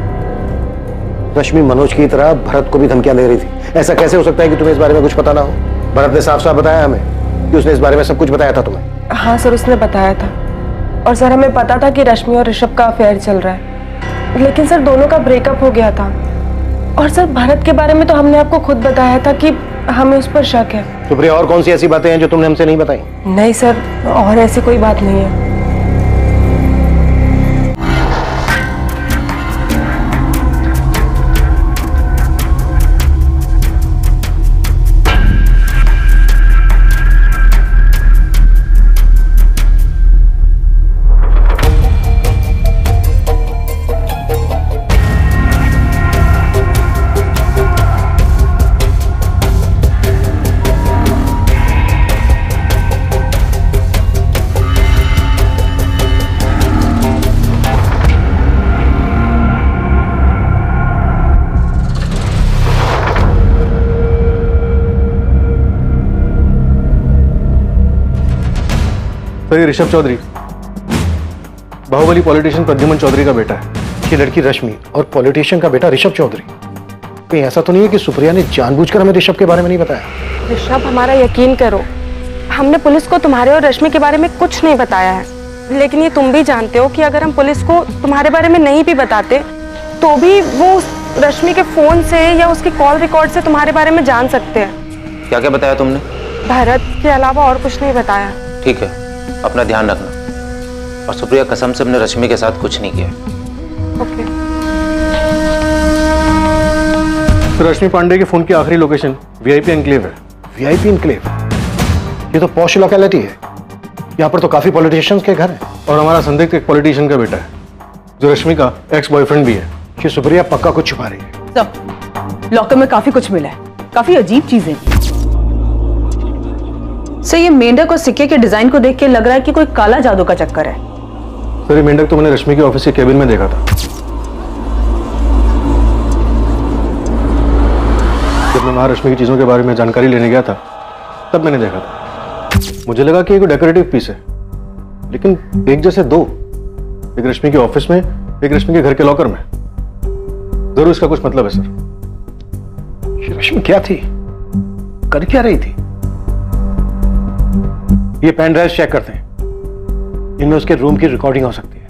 रश्मि मनोज की तरह भरत को भी धमकियां दे रही थी। ऐसा कैसे हो सकता है कि तुम्हें इस बारे में कुछ पता ना हो? भरत ने साफ साफ बताया हमें कि उसने इस बारे में सब कुछ बताया था तुम्हें। हाँ सर, उसने बताया था, और सर हमें पता था कि रश्मि और ऋषभ का अफेयर चल रहा है, लेकिन सर दोनों का ब्रेकअप हो गया था। और सर भरत के बारे में तो हमने आपको खुद बताया था कि हमें उस पर शक है। सुप्रिया, और कौन सी ऐसी बातें हैं जो तुमने हमसे नहीं बताई? नहीं सर, और ऐसी कोई बात नहीं है। सर ये ऋषभ चौधरी बाहुबली पॉलिटिशियन प्रद्युमन चौधरी का बेटा है। ये लड़की रश्मि और पॉलिटिशियन का बेटा ऋषभ चौधरी। कहीं ऐसा तो नहीं है कि सुप्रिया ने जानबूझकर हमें ऋषभ के बारे में नहीं बताया? ऋषभ, हमारा यकीन करो, हमने पुलिस को तुम्हारे और रश्मि के बारे में कुछ नहीं बताया है। लेकिन ये तुम भी जानते हो कि अगर हम पुलिस को तुम्हारे बारे में नहीं भी बताते तो भी वो रश्मि के फोन से या उसके कॉल रिकॉर्ड से तुम्हारे बारे में जान सकते हैं। क्या क्या बताया तुमने? भरत के अलावा और कुछ नहीं बताया। ठीक है, अपना ध्यान रखना। और सुप्रिया, कसम से हमने रश्मि के साथ कुछ नहीं किया। ओके। तो रश्मि पांडे के फोन की आखिरी लोकेशन वीआईपी एनक्लेव है। VIP enclave? ये तो पॉश लोकेलिटी है। यहाँ पर तो काफी पॉलिटिशियंस के घर हैं। और हमारा संदिग्ध एक पॉलिटिशियन का बेटा है जो रश्मि का एक्स बॉयफ्रेंड भी है। ये सुप्रिया पक्का कुछ छुपा रही है। सब लॉकर में काफी कुछ मिला है, काफी अजीब चीजें। सर, ये मेंढक और सिक्के के डिजाइन को देख के लग रहा है कि कोई काला जादू का चक्कर है। सर ये मेंढक तो मैंने रश्मि के ऑफिस के केबिन में देखा था। जब मैं वहां रश्मि की चीजों के बारे में जानकारी लेने गया था तब मैंने देखा था। मुझे लगा कि ये कोई डेकोरेटिव पीस है, लेकिन एक जैसे दो, एक रश्मि के ऑफिस में, एक रश्मि के घर के लॉकर में। जरूर इसका कुछ मतलब है सर। ये रश्मि क्या थी, कर क्या रही थी? ये पेन ड्राइव चेक करते हैं, इनमें उसके रूम की रिकॉर्डिंग हो सकती है।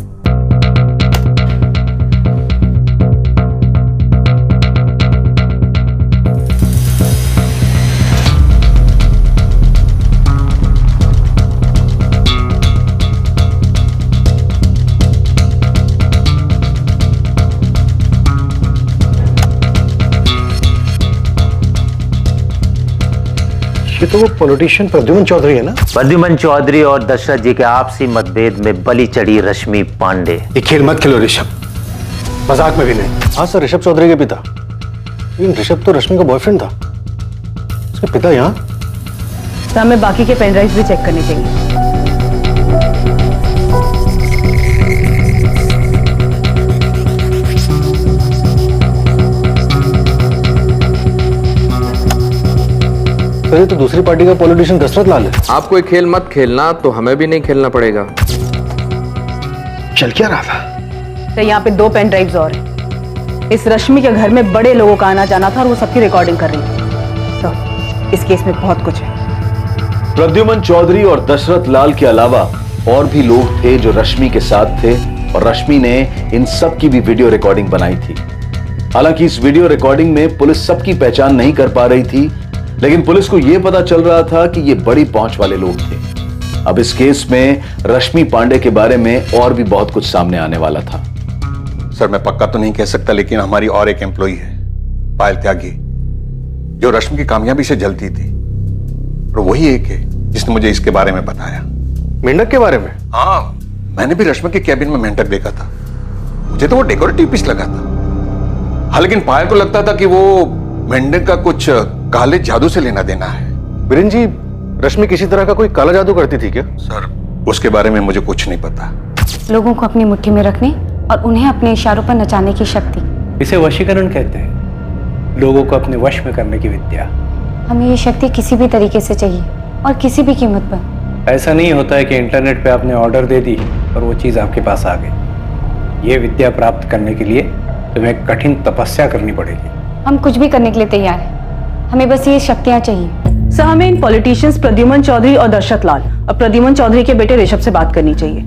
ये तो वो पॉलिटिशियन प्रद्युमन चौधरी है ना? प्रद्युमन चौधरी और दशरथ जी के आपसी मतभेद में बलि चढ़ी रश्मि पांडे। ये खेल मत खेलो ऋषभ, मजाक में भी नहीं। हाँ सर, ऋषभ चौधरी के पिता। लेकिन ऋषभ तो रश्मि का बॉयफ्रेंड था। उसके पिता यहाँ? तो हमें बाकी के पेन ड्राइव भी चेक करने चाहिए। तो दूसरी पार्टी का पॉलिटिशियन दशरथ लाल है। आप कोई खेल मत खेलना तो हमें भी नहीं खेलना पड़ेगा। चल क्या रहा था? तो यहाँ पे 2 पेन ड्राइव्स और हैं। इस रश्मि के घर में बड़े लोगों का आना जाना था और वो सबकी रिकॉर्डिंग कर रही थी। तो इस केस में बहुत कुछ है। प्रद्युमन चौधरी और दशरथ लाल के अलावा और भी लोग थे जो रश्मि के साथ थे, और रश्मि ने इन सब की भी वीडियो रिकॉर्डिंग बनाई थी। हालांकि इस वीडियो रिकॉर्डिंग में पुलिस सबकी पहचान नहीं कर पा रही थी, लेकिन पुलिस को यह पता चल रहा था कि ये बड़ी पहुंच वाले लोग थे। अब इस केस में रश्मि पांडे के बारे में और भी बहुत कुछ सामने आने वाला था। सर मैं पक्का तो नहीं कह सकता, लेकिन हमारी और एक एम्प्लॉई है, पायल त्यागी, जो रश्मि की कामयाबी से जलती थी, और वही एक है जिसने मुझे इसके बारे में बताया। मेंढक के बारे में? हाँ, मैंने भी रश्मि के कैबिन में मेंढक देखा था। मुझे तो वो डेकोरेटिव पीस लगा था। हाँ, लेकिन पायल को लगता था कि वो मेंढक का कुछ काले जादू से लेना देना है। बीरेन जी, रश्मि किसी तरह का कोई काला जादू करती थी क्या? सर उसके बारे में मुझे कुछ नहीं पता। लोगों को अपनी मुट्ठी में रखने और उन्हें अपने इशारों पर नचाने की शक्ति, इसे वशीकरण कहते हैं, लोगों को अपने वश में करने की विद्या। हमें ये शक्ति किसी भी तरीके से चाहिए और किसी भी कीमत पर। ऐसा नहीं होता है कि इंटरनेट पे आपने ऑर्डर दे दी और वो चीज़ आपके पास आ गई। ये विद्या प्राप्त करने के लिए तुम्हें कठिन तपस्या करनी पड़ेगी। हम कुछ भी करने के लिए तैयार हैं, हमें बस ये शक्तियाँ चाहिए। सर, हमें इन पॉलिटिशियंस प्रद्युमन चौधरी और दशरथ लाल और प्रद्युमन चौधरी के बेटे ऋषभ से बात करनी चाहिए।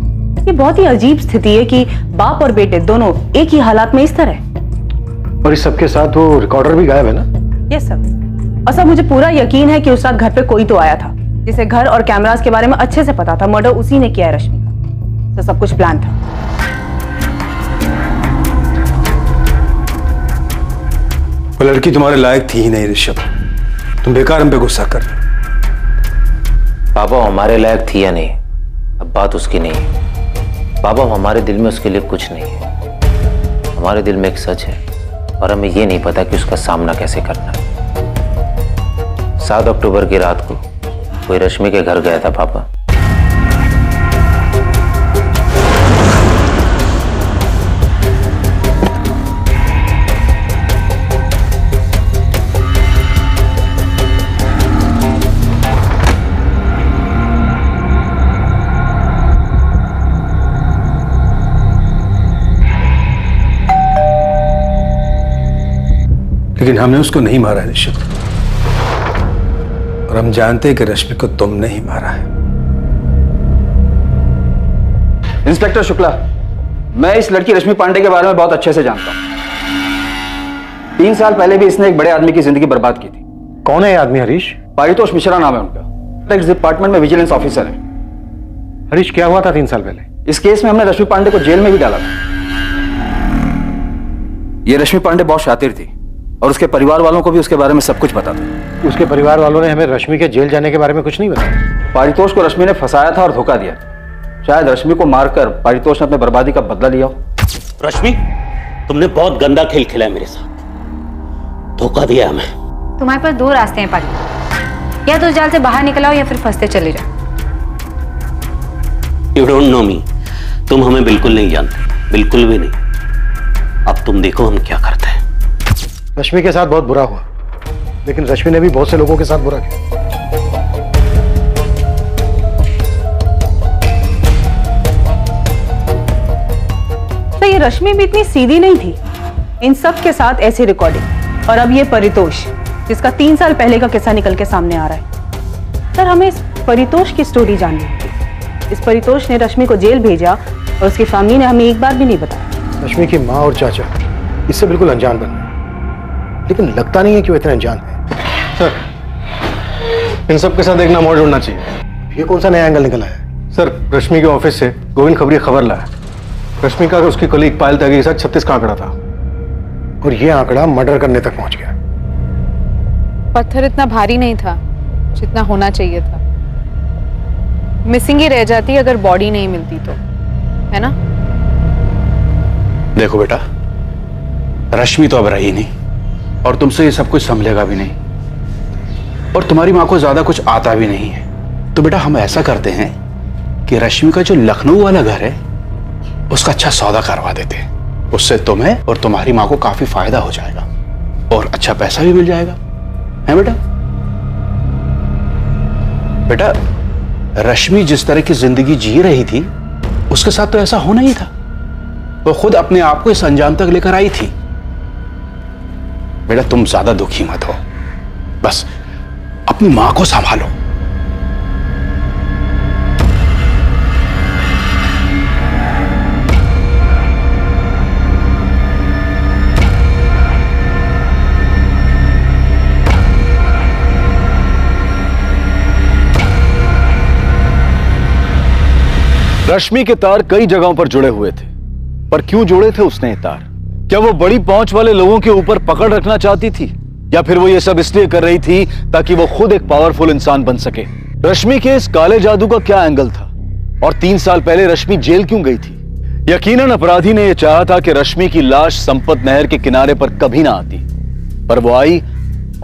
ये बहुत ही अजीब स्थिति है कि बाप और बेटे दोनों एक ही हालात में इस तरह। और इस सबके साथ वो रिकॉर्डर भी गायब है ना? Yes sir. और सर मुझे पूरा यकीन है कि उस रात घर पे कोई तो आया था जिसे घर और कैमरास के बारे में अच्छे से पता था। मर्डर उसी ने किया है रश्मि का। तो सब कुछ प्लान था। वो लड़की तुम्हारे लायक थी ही नहीं ऋषभ, तुम बेकार हम पे गुस्सा कर रहे हो। पापा हमारे लायक थी या नहीं, अब बात उसकी नहीं है। पापा हमारे दिल में उसके लिए कुछ नहीं है। हमारे दिल में एक सच है और हमें ये नहीं पता कि उसका सामना कैसे करना है। 7 अक्टूबर की रात को कोई रश्मि के घर गया था पापा। लेकिन हमने उसको नहीं मारा है निश्चित, और हम जानते हैं कि रश्मि को तुमने ही मारा है। इंस्पेक्टर शुक्ला, मैं इस लड़की रश्मि पांडे के बारे में बहुत अच्छे से जानता हूं। 3 साल पहले भी इसने एक बड़े आदमी की जिंदगी बर्बाद की थी। कौन है ये आदमी? हरीश? पारितोष मिश्रा नाम है उनका, इस डिपार्टमेंट में विजिलेंस ऑफिसर है। हरीश, क्या हुआ था 3 साल पहले? इस केस में हमने रश्मि पांडे को जेल में भी डाला था। ये रश्मि पांडे बहुत शातिर थी और उसके परिवार वालों को भी उसके बारे में सब कुछ पता था। उसके परिवार वालों ने हमें रश्मि के जेल जाने के बारे में कुछ नहीं बताया। पारितोष को रश्मि ने फंसाया था और धोखा दिया। शायद रश्मि को मारकर पारितोष ने अपने बर्बादी का बदला लिया हो। रश्मि, तुमने बहुत गंदा खेल खेला है मेरे साथ, धोखा दिया हमें। तुम्हारे पास 2 रास्ते हैं पारी, या तो उस जाल से बाहर निकल आओ या फिर फंसते चले जाओ। यू डोंट नो मी, तुम हमें बिल्कुल नहीं जानते, बिल्कुल भी नहीं। अब तुम देखो हम क्या करते हैं। रश्मि के साथ बहुत बुरा हुआ, लेकिन रश्मि ने भी बहुत से लोगों के साथ बुरा किया। तो ये रश्मि भी इतनी सीधी नहीं थी। इन सब के साथ ऐसी रिकॉर्डिंग, और अब ये परितोष, जिसका 3 साल पहले का किस्सा निकल के सामने आ रहा है। सर, हमें इस परितोष की स्टोरी जाननी थी। इस परितोष ने रश्मि को जेल भेजा और उसकी फैमिली ने हमें एक बार भी नहीं बताया। रश्मि की माँ और चाचा इससे बिल्कुल अनजान बन गए, लेकिन लगता नहीं है कि वो इतने अनजान है। सर, इन सब के साथ एक नाम और जोड़ना चाहिए। ये कौन सा नया एंगल निकला है? सर, रश्मि के ऑफिस से गोविंद खबरी खबर लाया। रश्मि का उसकी कलीग पायल त्यागी के साथ 36 का आंकड़ा था, और ये आंकड़ा मर्डर करने तक पहुंच गया। पत्थर इतना भारी नहीं था जितना होना चाहिए था। मिसिंग ही रह जाती अगर बॉडी नहीं मिलती तो, है ना? देखो बेटा, रश्मि तो अब रही नहीं और तुमसे ये सब कुछ संभलेगा भी नहीं, और तुम्हारी मां को ज्यादा कुछ आता भी नहीं है। तो बेटा हम ऐसा करते हैं कि रश्मि का जो लखनऊ वाला घर है उसका अच्छा सौदा करवा देते हैं। उससे तुम्हें और तुम्हारी मां को काफी फायदा हो जाएगा और अच्छा पैसा भी मिल जाएगा, है बेटा? बेटा, रश्मि जिस तरह की जिंदगी जी रही थी उसके साथ तो ऐसा होना ही था। वो खुद अपने आप को इस अंजाम तक लेकर आई थी। बेटा तुम ज्यादा दुखी मत हो, बस अपनी मां को संभालो। रश्मि के तार कई जगहों पर जुड़े हुए थे, पर क्यों जुड़े थे उसने ये तार? क्या वो बड़ी पहुंच वाले लोगों के ऊपर पकड़ रखना चाहती थी, या फिर वो ये सब इसलिए कर रही थी ताकि वो खुद एक पावरफुल इंसान बन सके? रश्मि के इस काले जादू का क्या एंगल था, और 3 साल पहले रश्मि जेल क्यों गई थी? यकीनन अपराधी ने यह चाहा था कि रश्मि की लाश संपत नहर के किनारे पर कभी ना आती, पर वो आई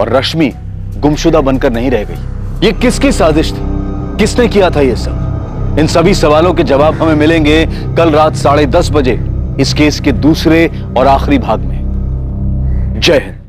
और रश्मि गुमशुदा बनकर नहीं रह गई। ये किसकी साजिश थी? किसने किया था ये सब? इन सभी सवालों के जवाब हमें मिलेंगे कल रात 10:30 बजे इस केस के दूसरे और आखिरी भाग में। जय हिंद।